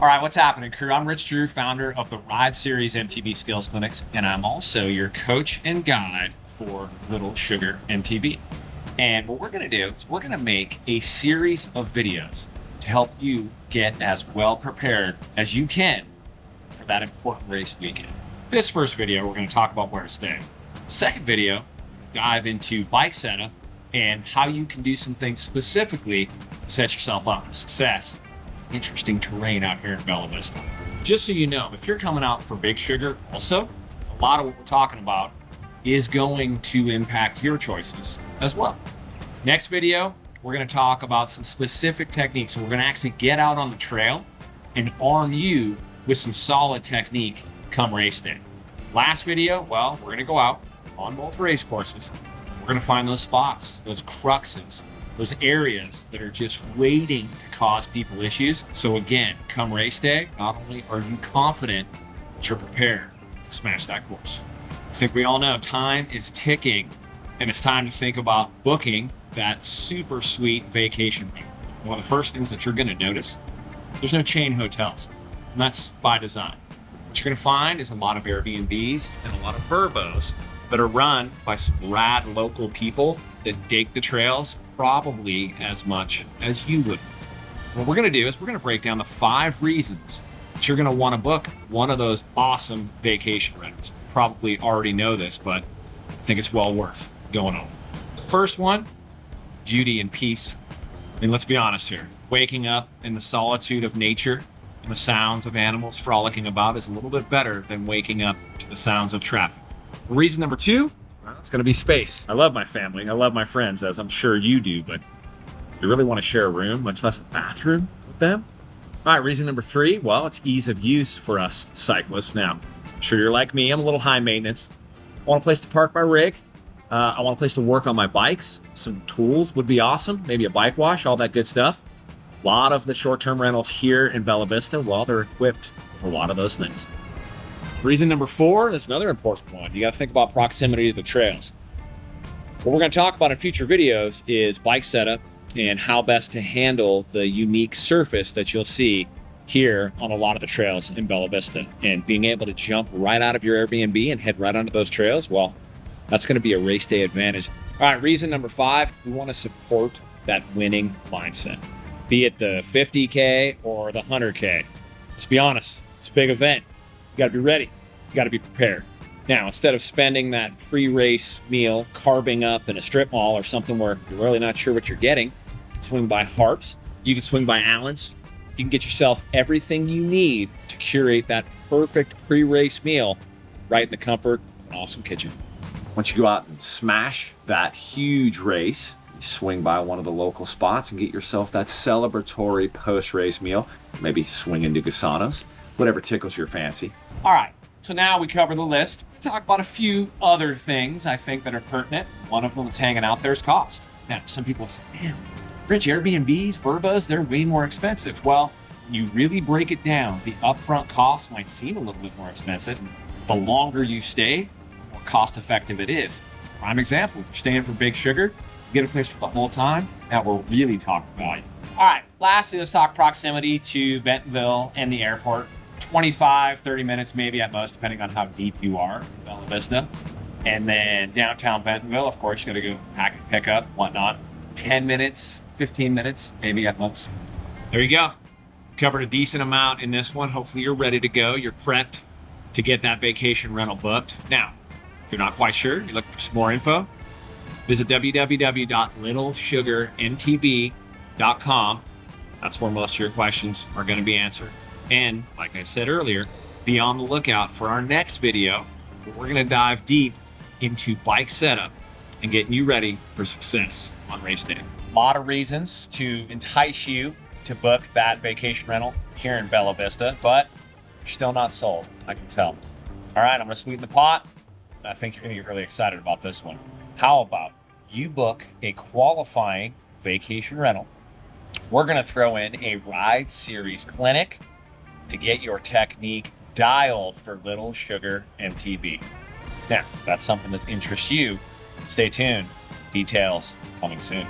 All right, what's happening, crew? I'm Rich Drew, founder of the Ride Series MTB Skills Clinics, and I'm also your coach and guide for Little Sugar MTB. And what we're gonna do is we're gonna make a series of videos to help you get as well prepared as you can for that important race weekend. This first video, we're gonna talk about where to stay. Second video, dive into bike setup and how you can do some things specifically to set yourself up for success. Interesting terrain out here in Bella Vista. Just so you know, if you're coming out for Big Sugar also, a lot of what we're talking about is going to impact your choices as well. Next video, we're gonna talk about some specific techniques. So we're gonna actually get out on the trail and arm you with some solid technique come race day. Last video, well, we're gonna go out on both race courses. We're gonna find those spots, those cruxes, those areas that are just waiting to cause people issues. So again, come race day, not only are you confident, but you're prepared to smash that course. I think we all know time is ticking, and it's time to think about booking that super sweet vacation. One of the first things that you're gonna notice, there's no chain hotels, and that's by design. What you're gonna find is a lot of Airbnbs and a lot of VRBOs that are run by some rad local people that dig the trails probably as much as you would. What we're gonna do is we're gonna break down the 5 reasons that you're gonna wanna book one of those awesome vacation rentals. Probably already know this, but I think it's well worth going over. First one, beauty and peace. I mean, let's be honest here. Waking up in the solitude of nature and the sounds of animals frolicking about is a little bit better than waking up to the sounds of traffic. Reason number 2, well, it's gonna be space. I love my family, I love my friends, as I'm sure you do, but you really wanna share a room, much less a bathroom with them? All right, reason number 3, well, it's ease of use for us cyclists. Now, I'm sure you're like me, I'm a little high maintenance. I want a place to park my rig. I want a place to work on my bikes. Some tools would be awesome, maybe a bike wash, all that good stuff. A lot of the short-term rentals here in Bella Vista, well, they're equipped with a lot of those things. Reason number 4, that's another important one. You got to think about proximity to the trails. What we're going to talk about in future videos is bike setup and how best to handle the unique surface that you'll see here on a lot of the trails in Bella Vista. And being able to jump right out of your Airbnb and head right onto those trails, well, that's going to be a race day advantage. All right, reason number 5, we want to support that winning mindset. Be it the 50K or the 100K. Let's be honest, it's a big event. You got to be ready. You got to be prepared. Now, instead of spending that pre-race meal carbing up in a strip mall or something where you're really not sure what you're getting, swing by Harps. You can swing by Allen's. You can get yourself everything you need to curate that perfect pre-race meal right in the comfort of an awesome kitchen. Once you go out and smash that huge race, you swing by one of the local spots and get yourself that celebratory post-race meal. Maybe swing into Gasano's, whatever tickles your fancy. All right, so now we cover the list. We talk about a few other things I think that are pertinent. One of them that's hanging out there is cost. Now, some people say, man, Rich, Airbnbs, VRBOs, they're way more expensive. Well, when you really break it down, the upfront cost might seem a little bit more expensive. The longer you stay, the more cost effective it is. Prime example, if you're staying for Big Sugar, you get a place for the whole time, now we're really talking value. All right, lastly, let's talk proximity to Bentonville and the airport. 25, 30 minutes maybe at most, depending on how deep you are in Bella Vista. And then downtown Bentonville, of course, you gotta go pack and pick up, whatnot. 10 minutes, 15 minutes, maybe at most. There you go. Covered a decent amount in this one. Hopefully you're ready to go. You're prepped to get that vacation rental booked. Now, if you're not quite sure, you're looking for some more info, visit www.littlesugarmtb.com. That's where most of your questions are gonna be answered. And like I said earlier, be on the lookout for our next video where we're gonna dive deep into bike setup and getting you ready for success on race day. A lot of reasons to entice you to book that vacation rental here in Bella Vista, but you're still not sold, I can tell. All right, I'm gonna sweeten the pot. I think you're gonna get really excited about this one. How about you book a qualifying vacation rental? We're gonna throw in a Ride Series clinic to get your technique dialed for Little Sugar MTB. Now, if that's something that interests you, stay tuned. Details coming soon.